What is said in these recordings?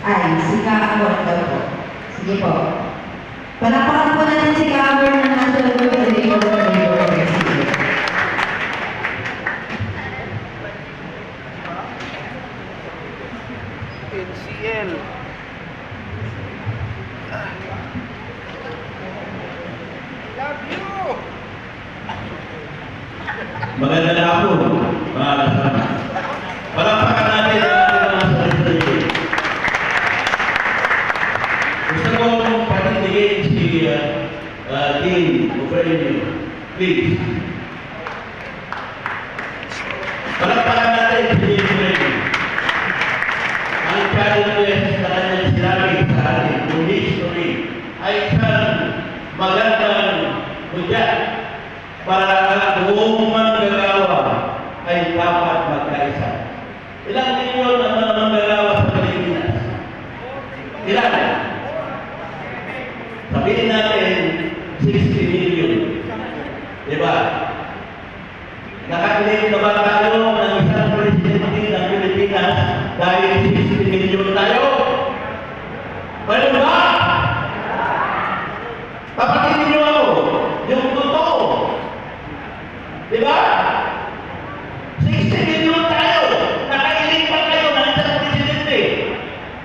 ay si Ka-Award daw po. Sige po. Palakpakan po natin si Ka-Award ng National Federation of Labor. Sige. NCL. Love you! Magandang hapon, mga kasama. Palakpakan natin ang mga sarili. Gusto ko panindigin si Dean Obreno. Please. Palakpakan natin si Dean Obreno. Ang challenge na kanyang sinabi sa atin, yung history, ay isang magandang hudya para ang buong manggagawa ay dapat magkaisa. Ilang milyon ang mga manggagawa sa Pilipinas? Ilan? Sabihin natin, 60 million. Diba? Nakailing na ba tayo ng isang presidente ng Pilipinas dahil 60 million tayo? Ano ba? Kapatid niyo ako, yung totoo. Diba? 60 million tayo. Nakailing pa kayo ng isang presidente.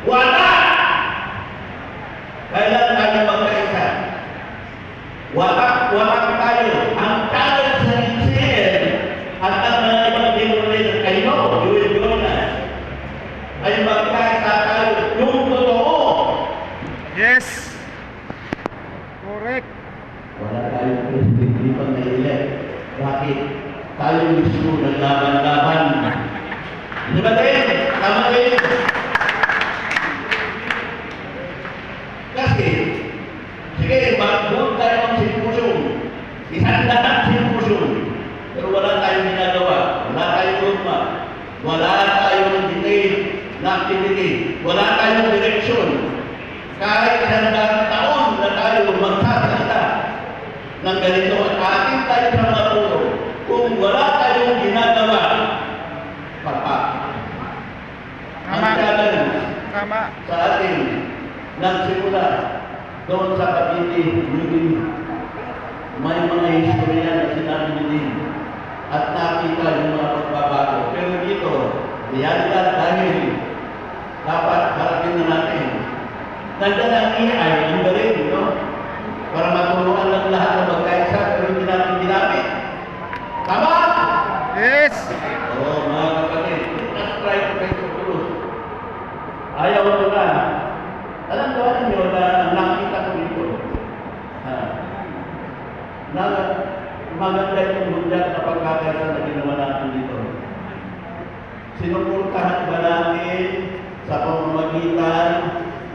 Wala! Kailan tayo magkaisa? Wala tayo. Ang challenge sa NCL at ang mga ibang demonstrator, I know, you will join us, ay magkaisa tayo. Yung totoo. Yes! Correct! Wala tayong presidente pang na-elect. Bakit? Tayo mismo naglaban-laban. Di ba din? Tama din. Kasi, sige, magbuot tayo ng simposyon. Isang lahat simposyon. Pero wala tayong ginagawa. Wala tayong roadmap. Wala tayong detail na activity. Wala tayong direksyon. Kahit isang taon na tayo magsasalita ng ganito at atin tayo sa mga puro. Kung wala tayong ginagawa, papa. Ang challenge sa atin nagsimula doon sa Cavite meeting. May mga historia na sinabi din at nakita yung mga pagbabago. Pero dito, realidad dahil dapat harapin na natin. Nandiyan ang AI, ang galing, no? Para matulungan lang lahat na magkaisa, pero hindi natin ginamit. Tama? Yes! Oo, mga kapatid, let's try to make it true. Ayaw ko na. Alam ko ninyo na nakita ko dito. Na maganda yung hudyat na pagkakaisa na ginawa natin dito. Sinuportahan ba natin sa pamamagitan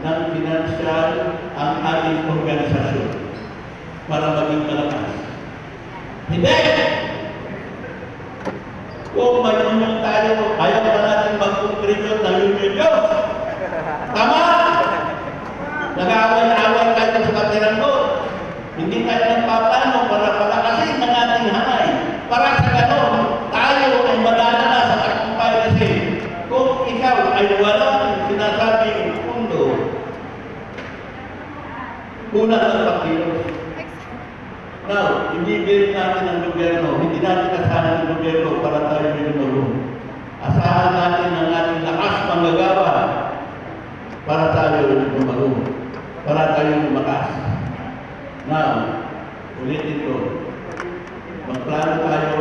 ng financial ang ating organisasyon para maging malakas? Hindi! Kung may union tayo, ayaw pa natin mag-contribute ng union. Tama! Nag-away-away tayo sa katiran ko. Hindi tayo nagpaplano para palakasin ng ating hanay. Para sa ganon, tayo ay madadala sa tagumpay kasi kung ikaw ay walang sinasabing pundo, kulang ang pagkilos. Now, ibibigay natin ang gobyerno. Hindi natin asahan ang gobyerno para tayo may lumulong. Asahan natin ang ating lakas manggagawa para tayo lumulong. Para tayo lumakas. Now, ulitin ko. Magplano tayo.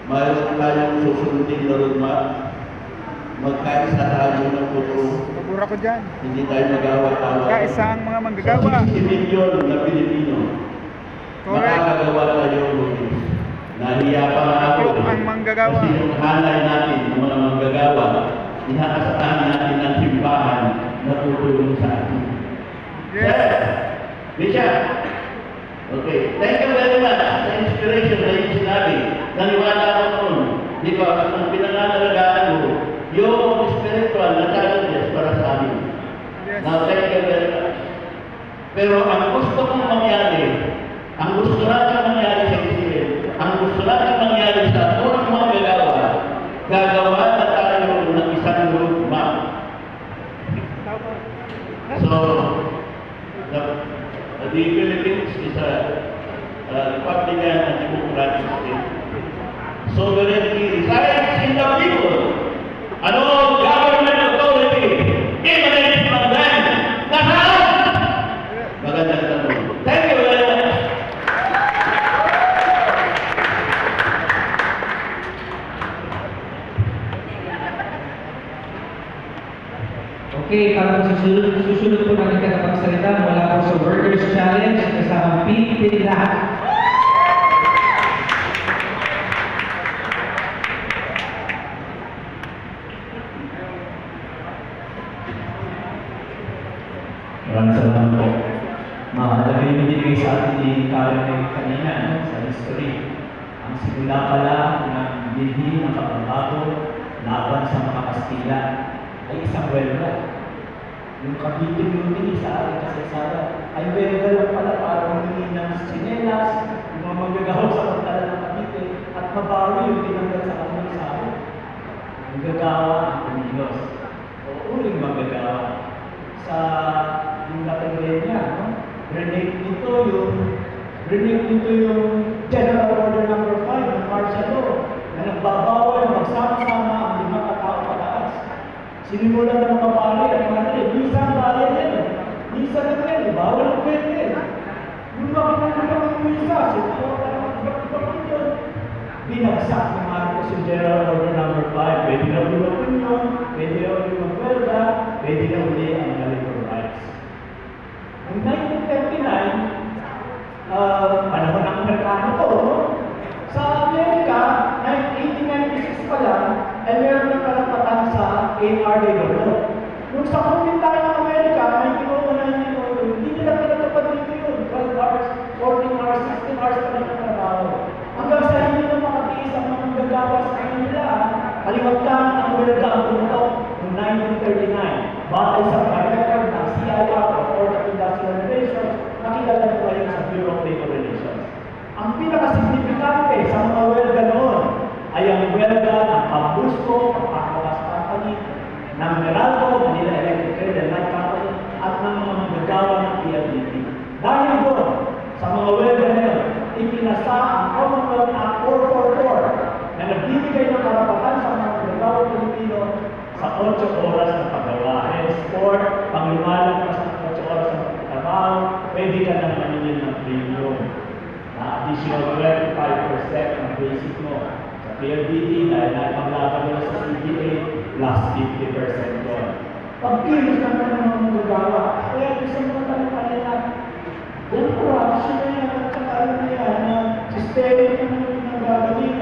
Mayroon tayong susundin na roadmap. Magkaisa tayo ng putro. Pagura ko dyan. Hindi tayo mag-away-away. Kaisa ang mga manggagawa. Sa 60 milyon na Pilipino, Correct. makakagawa tayo Luis. Nahiya pa nga ako. Ako ang manggagawa. Kasi yung hanay natin, ng mga manggagawa, inaasahan natin ang simbahan na tutulong sa atin. Yes. Sir, Bishop. Okay. Thank you very much sa inspiration na yung sinabi. Naniwala ako noon. Because ang pinangangalagaan mo, yung spiritual na challenges para sa amin. Yes. Now, thank you very much. Pero ang gusto kong mangyari, ang gusto natin mangyari sa Israel, ang gusto natin mangyari sa unang mga gagawa na tayo ng isang roadmap. So, the Philippines is a Republican and democratic state. Sovereignty resides in the people, and all government authority emanates from them. Nasaan? Magandang tanong. Thank you very much. Okay, para po susunod po natin katapagsalita mula po sa Workers Challenge kasama Pete lahat. Maraming salamat po. Mahalaga yung binigay sa atin ni Karen kanina, no? Sa history. Ang simula pala ng bilhin ng kapagbago laban sa mga Kastila ay isang welga. Yung kabitin sa ating kasasada ay welga lang pala para humingi ng sinelas, yung mga magagawa sa pagtala ng Cavite at mabawi yung tinanggal sa kanilang sahod. Magagawa ang kumilos. O uling magagawa sa yung Latin-Grenia, no? Renate nito yung General Order Number 5 ng martial law na nagbabawal magsama-sama ang 5 katao pataas. Sinimulan ng mga pari at mga rin, minsan bayan yan eh. Minsan na yan, bawal ang pwede. Yung mga pinagulong ng misa, sinawa ka naman iba-ibang yun. Binagsak ng Marcos yung General Order Number 5. Pwede na ulit mag-union, pwede na ulit mag-welga, pwede na ulit ang labor rights. Noong 1939, panahon ng Amerikano to, no? Sa Amerika, 1896 pa lang, ay meron ng karapatan sa 8-hour labor law. Nung sa Kumintayan ng Amerika, 1901, hindi nila pinatupad dito yun. 12 hours, 14 hours, 16 hours pa rin ang trabaho. Hanggang sa hindi na makatiis ang mga gagawa sa kanila, kalimutan ang welga ang pumutok noong 1939. Batay sa record ng CIR o Court of Industrial Relations, nakilala ko ngayon sa Bureau of Labor Relations. Ang pinakasignifikante sa mga welga noon ay ang welga ng Pambusco, Pagpakawas Company, ng Meralco, Manila Electric Trade and Light Company, at ng mga manggagawa ng PLDT. Dahil doon, sa mga welga na yun, ipinasa ang Commonwealth Act 444 na nagbibigay ng karapatan sa mga manggagawa Pilipino sa 8 oras ng paggawa. Sport, panglumalagpas ng 8 oras ng pagtrabaho, pwede ka nang manilin ng premium na additional 25% ng basic mo. Sa PLDT, dahil naipanglaban nila sa CBA, plus 50% doon. Pagkilos naman ng mga manggagawa, kaya gusto mo tanong kanila, yung corruption na yan at saka ano na yan, na systemic na gagawin.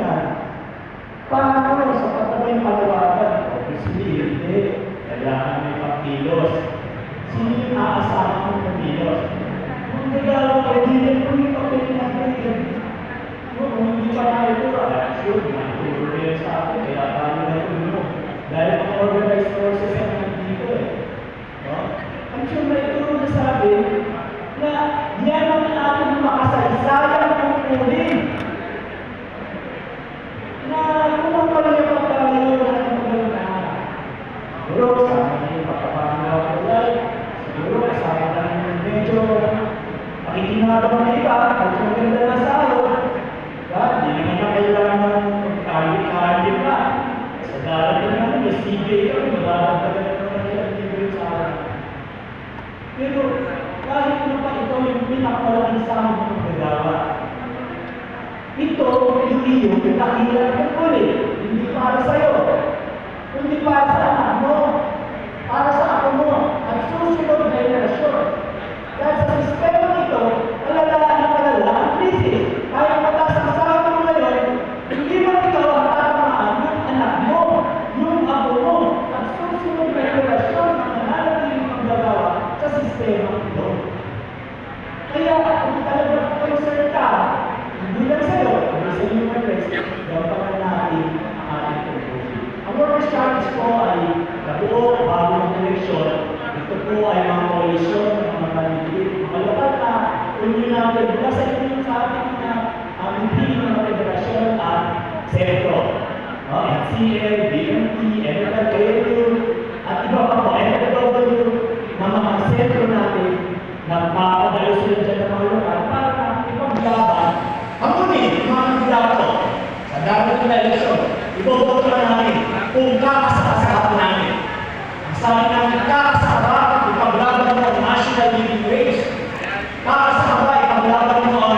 Paano sa patabay palawagan? Obviously, hindi. Kailangan may pagkilos. Sino yung aasahan ng pagkilos? Kung nagagawa kayo, hindi po yung pagkilos natin. Kung hindi pa na ito, sure, may tulong sa akin, kaya tayo na ito. Dahil ang organized forces ang nandito eh. Ang sure na ito nasabi na yan ang ating makasaysayang pagkuling. Na kung ang palayapan tayo na siguro kasama na yung pagkapangalaw ko lang, siguro kasama na yung medyo pakikinagawa na iba, at yung ganda na sahod, hindi naman na kailangan ng kahit-kahit pa. Sa darating natin, may CBA kami, magdadagdagan na naman yung libre sa akin. Pero kahit na pa ito yung pinakalaking sahod ng gagawa, ito, yung iyo, pinakilan ng ulit. Hindi para sa'yo. Hindi para sa anak mo. Para sa ako mo. At susunod na henerasyon. Dahil sa sistema ito, palala ang krisis. Kaya mataas ang sahod mo ngayon, hindi mo ikaw ang tatamaan yung anak mo, yung ako mo. At susunod na henerasyon ang nananatiling maggagawa sa sistema ito. Kaya, kung talagang concern ka, hindi lang sa'yo, hindi sa human rights, gampanan natin ang ating pagpusin. Ang Workers Challenge po ay nabuo bago ng eleksyon. Ito po ay mga koalisyon ng mga kandidat. Mga lokal na union natin, mula sa inyo sa ating na hindi ng mga federasyon at sentro. NCL, BMT, NFL, KLU, at iba pa po, NFW, na mga darating na eleksyon, iboboto na namin kung kakasakasaka namin. Ang sabi namin, kakasaka, ipaglaban mo ang national living wage. Kakasaka, ipaglaban mo ang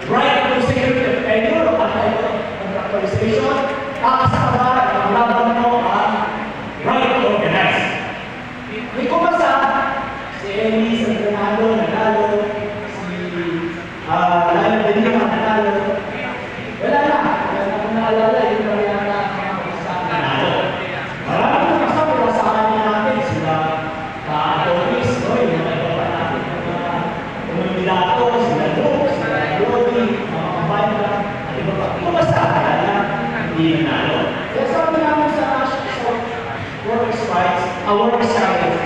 right to security of tenure, anti-contractualization. Kakasaka, ipaglaban mo ang right to organize. May kumasa, si Amy, si Fernando, nanalo, si Lalo Benima, nanalo. Wala na akong naalala, yung kami na nanalo. Maraming mga kasama, wala sa kanya natin, sila Adonis, no? Yung mga iba pa natin, mga Umilato, sila Luke, sila Lodi, mga kabayan na, at iba pa. Kumasa, kaya na, hindi nanalo. Kaya sabi namin sa workers' rights, workers' rights.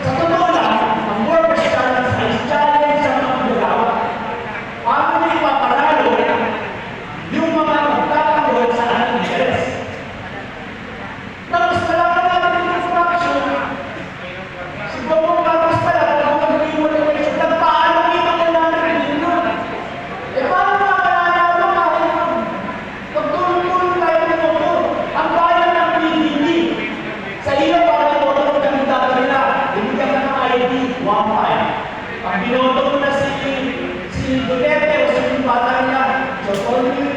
Sa totoo lang, ang workers' rights ay challenge sa mga magagawa. Paano na ipaparalo yung mga magkakaroon sa ating interes? Tapos kailangan natin yung fraction. Si Bongbong Marcos pala, kung mag-ibig mo na election, nagpaano kita ko natin dito? Paano makakalala ito kahit pagtulong-tulong tayo ng motor? Ang bayan ng PDP, sa iyo para iboto ng kandidato nila, binigyan ka ng ID, 1-5. Pag binoto mo na si Duterte o sa yung bata nila, so kung yung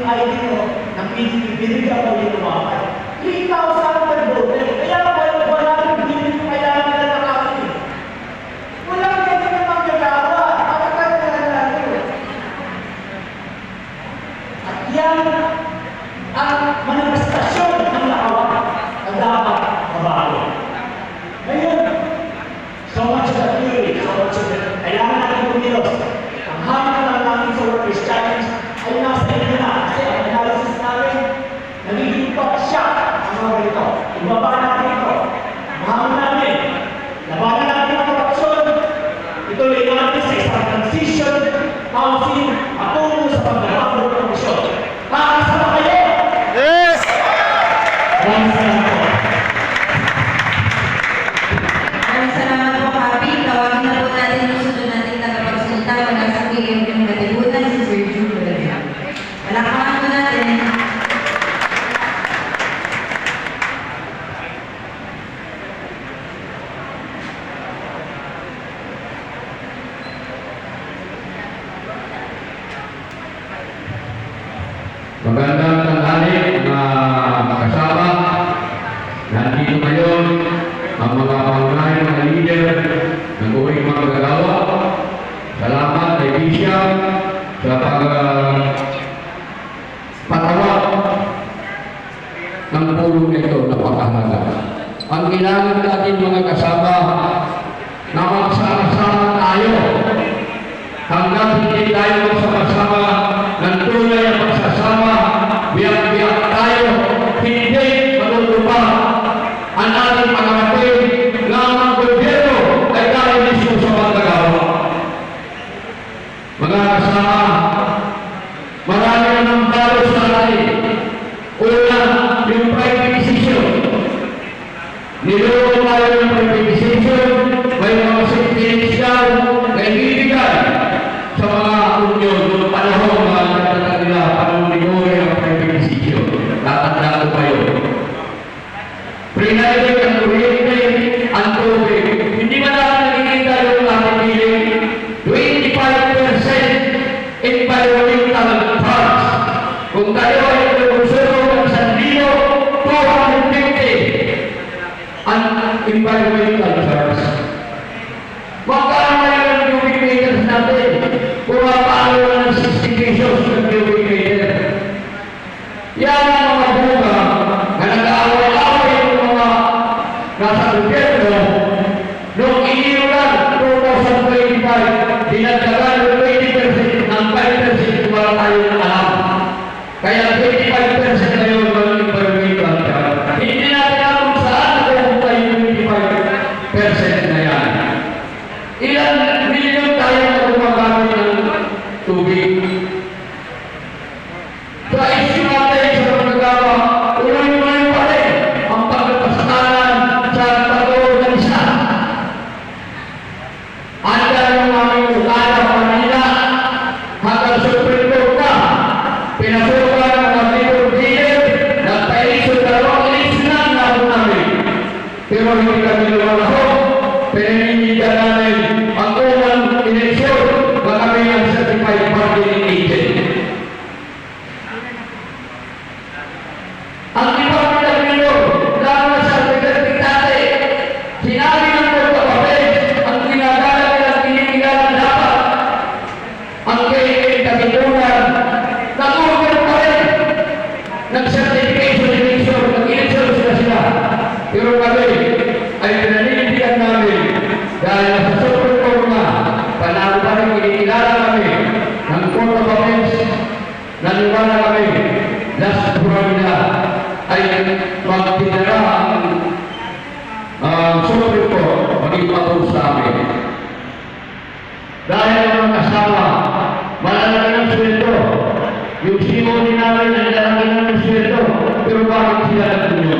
ID mo ng PDP, binigyan mo yung 1-5. 3,000 per vote. Kaya wala natin hindi mo kailangan nila nakakit. Walang ganyan na magagawa. Pakatag na natin. At yan ang manifestasyon ng lawak na dapat mabago. Ngayon, so much of the theory, so much of the kailangan natin kumilos. Ang hamon lang natin sa workers' challenge ay nasa inyo na. Kasi ang analysis namin, nagiging shock ang mga ganito. Ibaba natin ito. Ang hamon namin, labanan natin ang korupsyon. Ituloy natin sa isang transition, housing, patungo sa paglaban ng korupsyon. Kakasama kayo! Yes! Maraming salamat po. Maraming salamat po, Papi. Tawagin na po natin yung sunod nating tagapagsalita mula sa PMP ng Katibutan, si Sir Jude Valerio. Palakpakan po natin. Magandang tanghali mga kasama. Nandito ngayon ang mga pangunahing mga leader ng buhay manggagawa. Salamat kay Bishop sa pagpatawag ng pulong ito napakahalaga. Ang kailangan natin mga kasama na magsama-sama tayo hanggang hindi tayo magsama-sama ng tunay ang pagsasama, biyak-biyak tayo, hindi matutupad ang ating pangamatid na ang gobyerno ay tayo mismo sa manggagawa. Mga kasama, marami na ng balo sa atin. Una, yung privatization. Niloko tayo ng privatization, may mga sentences daw na ibibigay sa mga union noong panahon na nagtatag nila panahon ni Gloria ang privatization. Tatanda ko kayo. Prinalig ang kuryente, ang tubig. Hindi man natin nakikita yung ating piling. 25% environmental charge. Kung tayo ay nagusuro ng 1,250 ang environmental charge. Magkano ngayon ang cubic meters natin? Pumapalo na ng 60 pesos ng cubic meter. Yan ang mga bunga na nag-aaway-aaway ng mga nasa gobyerno noong iniulan 2025, dinagdagan ng 20% ng 5% wala tayong alam. Kaya 25% na yun ng environmental charge. Hindi natin alam kung saan nakupunta yung 25%. Pero hindi kami lumalahok. Pinanindigan namin ang unang eleksyon na kami ang certified bargaining agent. Ang Department of Labor, lalo na sa Secretary, sinabi ng pagpapapel, ang ginagalang nilang tinigilan dapat ang KM Katipunan, nag-order pa rin ng certification election, nag-election sila. Pero kami ay pinanindigan namin dahil sa Supreme Court na panahon pa rin kinikilala kami ng Court of Appeals, naniwala kami last Florida ay magpinara ang Supreme Court maging patol sa amin. Dahil ang mga kasama, malalaki ng sweldo. Yung CEO din namin, nalalaki ng sweldo. Pero bakit sila nagtunyo?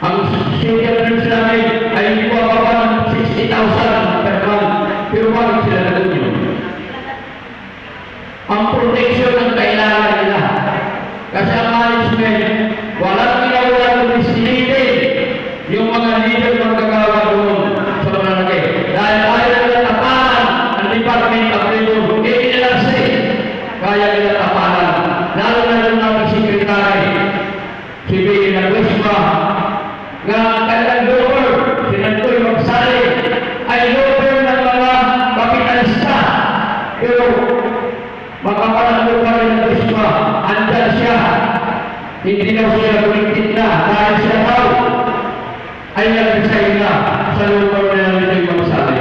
Ang city entrance namin ay hindi ko ababa ng 60,000 per month. Pero bakit sila nagtunyo? Ang protection ng kailangan nila. Kasi ang management, walang ginawa ng destinated yung mga leader ng kagawa doon sa Mananagay. Dahil ayaw nila tapanan ang Department of Labor, NLRC, kaya nila tapanan. Lalo na yung namin secretary, si Biggie Nagwespa, nga kanilang lover, si Nantoy Magsali, ay lover ng mga kapitalista. Pero makapalang pa rin ng Wespa, andyan siya. Hindi daw siya kulitin na dahil siya daw ay nag-resign na sa lover na Nantoy Magsali.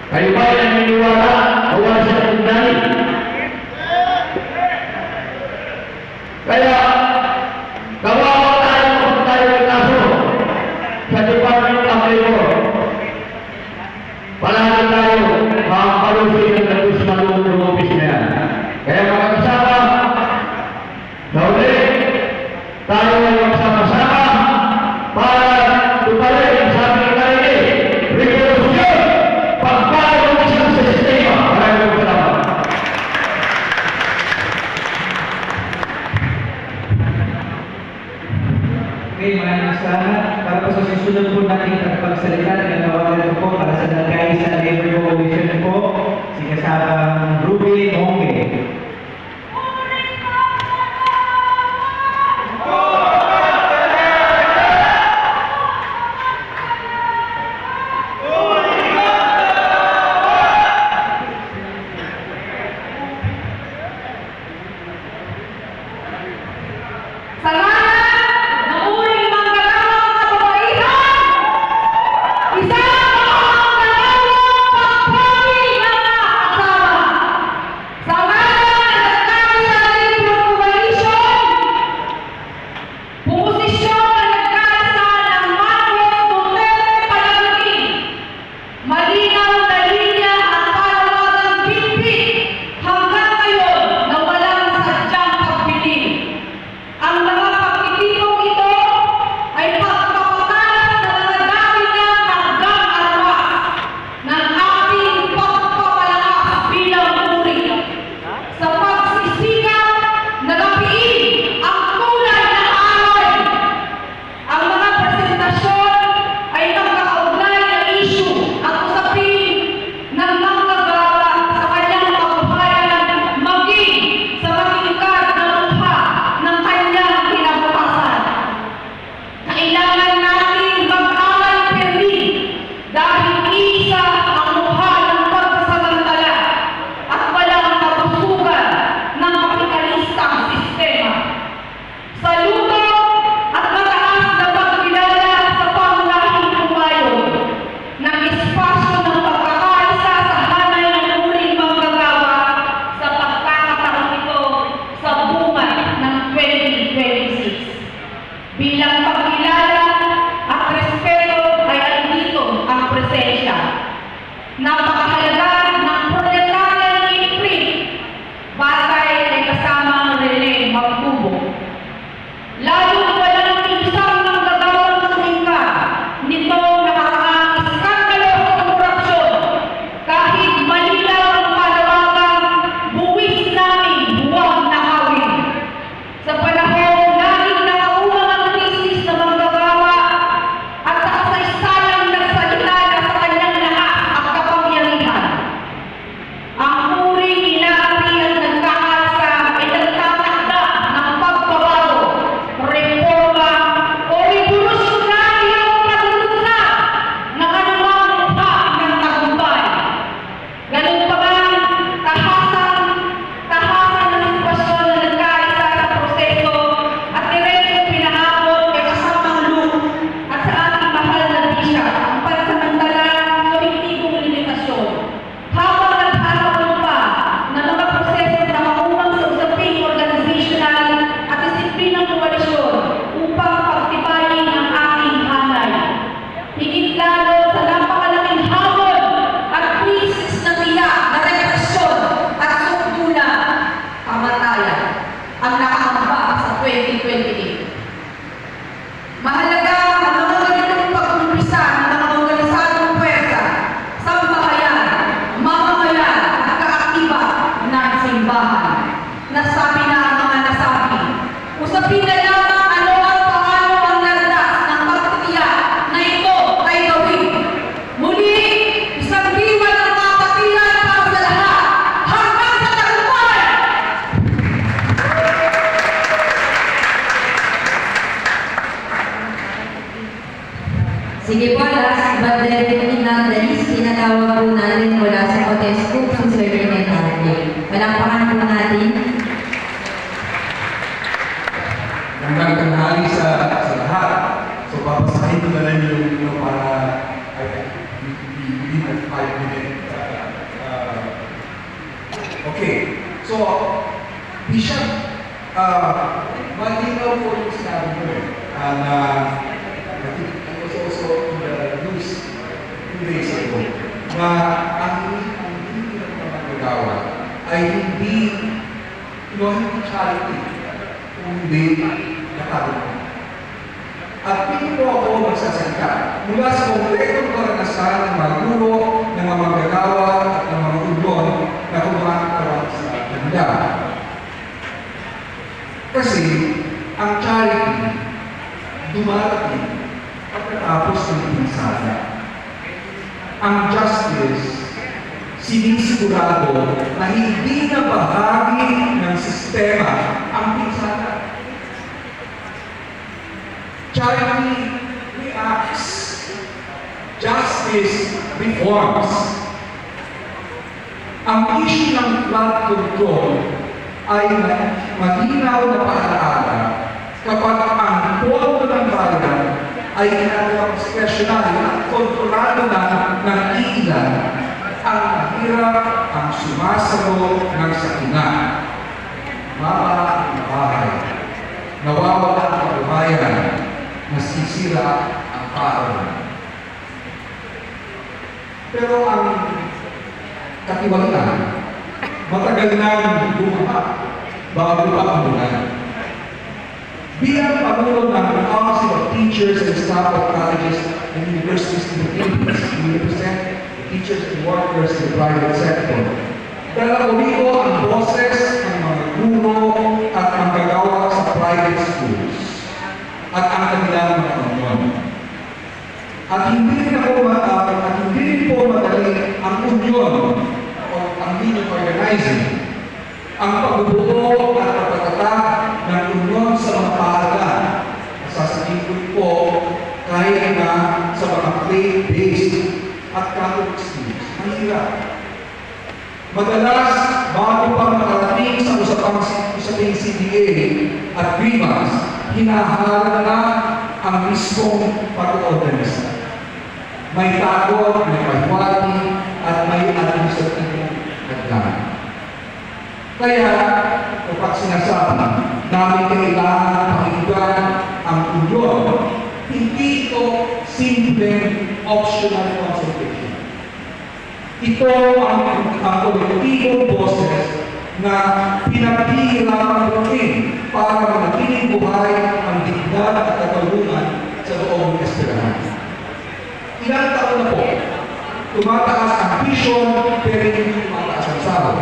Kayo ba ay naniniwala o wala siya tundani? Kaya, kawawa tayo kung tayo ng kaso sa Department of Labor. Palagi tayo makakalusin ng nagos na lumang office na yan. Kaya mga kasama, na uli, tayo ay magsama-sama para tuparin ang sabi ng karili, revolusyon, pagbago ng isang sistema. Maraming salamat. Okay, maraming salamat. Para po sa susunod po natin pagsalita, nanawagan po para sa nagay sa Labor Coalition po, si kasabang Ruby Monge. Sa ngalan ng uring manggagawang kababaihan, isang manggagawang pagpapili ng mga asawa. Sa ngalan ng nagkakaisa Labor Coalition, pumusisyon na nagkaisa ng Marcos Duterte Palangking, malinaw na linya at panawagang bitbit hanggang ngayon na walang sadyang pagpiling. Ang mga pagtitipong ito ay pagpapatalas na mga dami ng hanggang arawas ng ating pagpapalakas bilang uri sa pagsisikap na gapiin ang kulay na alay. Ang mga presentasyon ay nagkakaugnay na issue at usapin ng manggagawa sa kanyang kabuhayan maging sa matingkad na mukha ng kanyang kinabukasan. Kailangan natin mag-aral perli dahil isa ang mukha ng pagsasamantala at walang kabusugan ng kapitalistang sistema. Saludo at mataas na pagkilala sa pangunahing pumayo ng espasyo ng pagkakaisa sa hanay ng uring manggagawa sa pagkakataon ito sa bunga ng 2026. Bilang pagkilala at respeto ay andito ang presensya. Napakahalaga ng proletarian imprint, batay ay kasamang Rene Magtubo. Lalo walang isang manggagawang tumingka nito nakakaang iskandalo sa korupsyon. Kahit malinaw ang panawagang buwis namin buwag na hawin. Sa panahon laging nakauwang ang krisis na manggagawa, 2028. Mahalaga ang mga ganitong pag-umpisa ng mga organisadong pwersa, sambahayan, mamamayan at kaaktiba ng simbahan. Nasabi na ang mga nasabi. Usapin na lamang ano at paano ang landas ng pagtitiyak na ito ay gawin. Muli, isang diwa ng mga patiran para sa lahat hanggang sa tagumpay! Sige po, last but definitely not the least, tinatawag po natin mula sa Otesco, si Sir René Tarde. Palakpakan po natin. Magandang tanghali sa lahat. So, papasahin ko na lang yung para within 5 minutes. Okay. So, Bishop, malinaw po yung sinabi ko na I think it was also in the news 2 days ago na ang hindi ng mga nagawa ay hindi charity hindi nakatulong. At hindi po ako magsasalita mula sa kompletong karanasan ng mga guro, ng mga magagawa at ng mga ulon na kumakatawan sa kanila. Kasi ang charity dumarating pagkatapos ng pinsala. Ang justice sinisigurado na hindi na bahagi ng sistema ang pinsala. Charity reacts. Justice reforms. Ang issue ng flood control ay malinaw na paalaala kapag ang pondo ng bayan ay ginagawang profesional at kontrolado na ng ilan ang mahirap ang sumasalo ng sakuna. Mawala ang bahay, nawawala ang kabuhayan, nasisira ang paaralan. Pero ang katiwalaan, matagal nang bumaha bago pa umulan. Bilang Pangulo ng Council of Teachers and Staff of Colleges and Universities in the Philippines, we represent the teachers and workers in the private sector. Dalawigo ang boses ng mga guro at manggagawa sa private schools at ang kanilang mga union. At hindi rin po madali ang union o ang union organizing, ang pagbubuo at pagtatatag ng union sa mga paaralan. Sasabihin po kahit na sa mga faith-based at Catholic schools. Mahirap. Madalas, bago pa makarating sa usaping CDA at grievance, hinaharap na ang mismong pag-organisa. May tago, may pahiwati, at may administrative nagdaan. Kaya, kapag sinasabi namin kailangan pakinggan ang union, hindi ito simpleng optional consultation. Ito ang kolektibong boses na pinapihirapan natin para manatiling buhay ang dignidad at katarungan sa loob ng eskwelahan. Ilang taon na po, tumataas ang vision pero hindi tumataas ang sahod.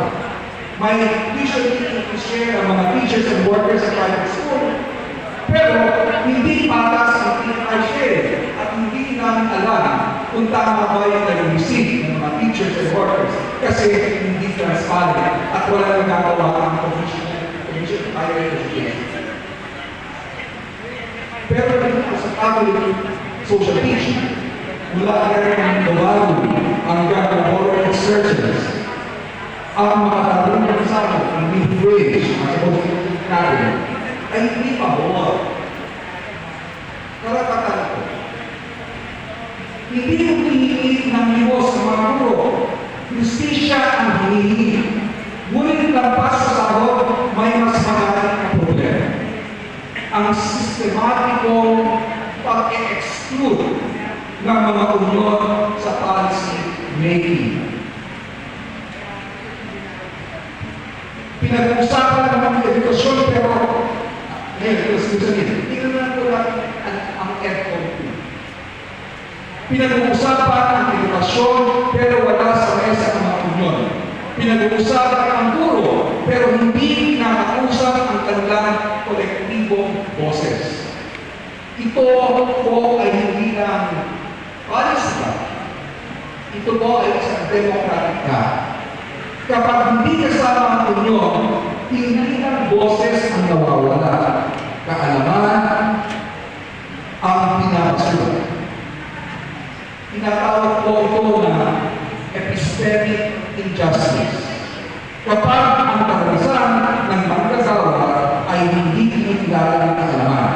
May vision to share ang mga teachers and workers sa private school, pero hindi patas ang PNI share at hindi namin alam kung tama ba yung nag-receive ng mga teachers and workers kasi hindi transparent at wala nang gagawa ang Commission of Higher Education. Pero dito sa Catholic social teaching, mula rin ng Babalu hanggang ng Board of Surgeons, ang mga tatlong kasama ng mid-range at sa natin ay hindi pabor. Karapatan ko. Hindi yung hinihilit ng Diyos sa mga guro. Justisya ang hinihilit. Ngunit lampas sa sahod, may mas malaking na problema. Ang sistematikong pag-exclude ng mga union sa policy making. Pinag-uusapan naman ng edukasyon pero Ngayon, ito sabihin, tingnan na po natin ang EDCOM 2. Pinag-uusapan ang edukasyon, pero wala sa mesa ang mga union. Pinag-uusapan ang guro, pero hindi nakakausap ang kanilang kolektibong boses. Ito po ay hindi lang policy ka. Ito po ay isang democratic ka. Kapag hindi kasama ang union, hindi lang boses ang nawawala. Kaalaman ang pinapasulat. Tinatawag po ito na epistemic injustice. Kapag ang karanasan ng manggagawa ay hindi kinikilala ng kaalaman,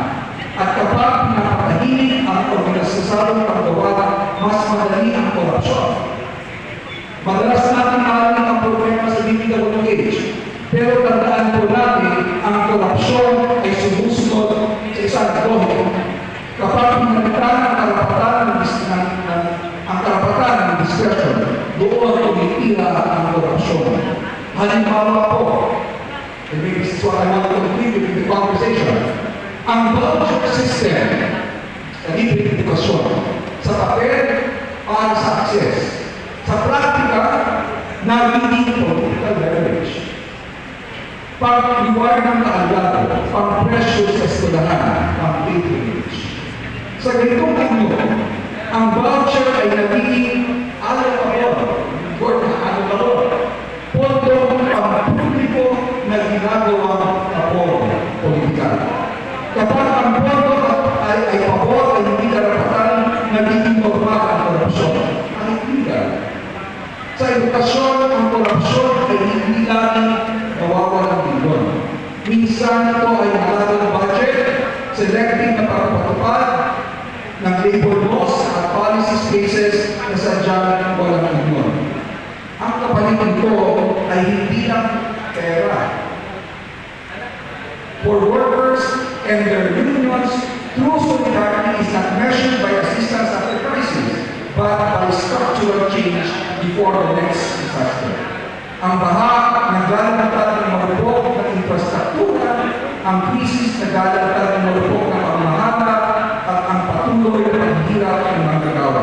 at kapag pinapatahimik ang organisasyong paggawa, mas madali ang korupsyon. Madalas natin narinig ang problema sa DPWH, pero tandaan po natin ang korupsyon ay sumusunod sa isang logiko. Kapag pinalitan ang karapatan ng discretion, doon tumitira ang korupsyon. Halimbawa po, and maybe this is what I want to contribute in the conversation, ang voucher system sa libreng edukasyon, sa papel para sa access, sa praktika, nagiging political leverage. Pag-reward ng kaalagado, pag-pressure sa eskwelahan, pag-patronage. Sa ganitong ano, ang voucher ay nagiging pondong pampubliko na ginagawang kapor politikal. Kapag ang pondo ay pabor ay hindi karapatan, nagiging normal ang korupsyon. Ang illegal. Sa edukasyon, ang korupsyon ay hindi lang nawawalang bilyon. Minsan ito ay nalagang budget, selecting na pagpapatupad ng labor laws at policy spaces na sadyang walang bilyon. Ang kapalit nito ay hindi lang pera. For workers and their unions, true solidarity is not measured by assistance after crisis, but by structural change before the next disaster. Ang baha, naglalantad ng marupok ng infrastruktura, ang krisis, naglalantad ng marupok ng pamahana, at ang patuloy na paghihirap ng manggagawa.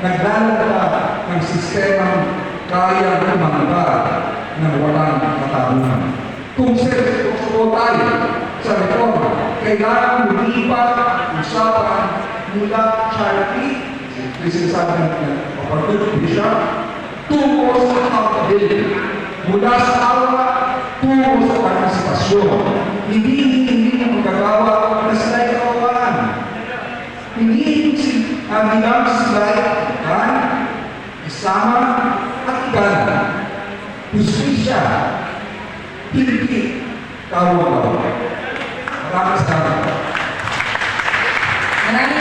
Naglalantad ng sistemang kaya lumangga ng walang katarungan. Kung seryoso tayo sa reforma, kailangan lumipat ang usapan mula charity, sinasabi ng kapatid Bishop, tungo sa accountability, mula sa awa, tungo sa partisipasyon. Hindi ang magagawa na sila'y kawalan. Hindi ang bilang sila'y kan, isama at igala. Justisya, hindi kawalan. Maraming salamat. Maraming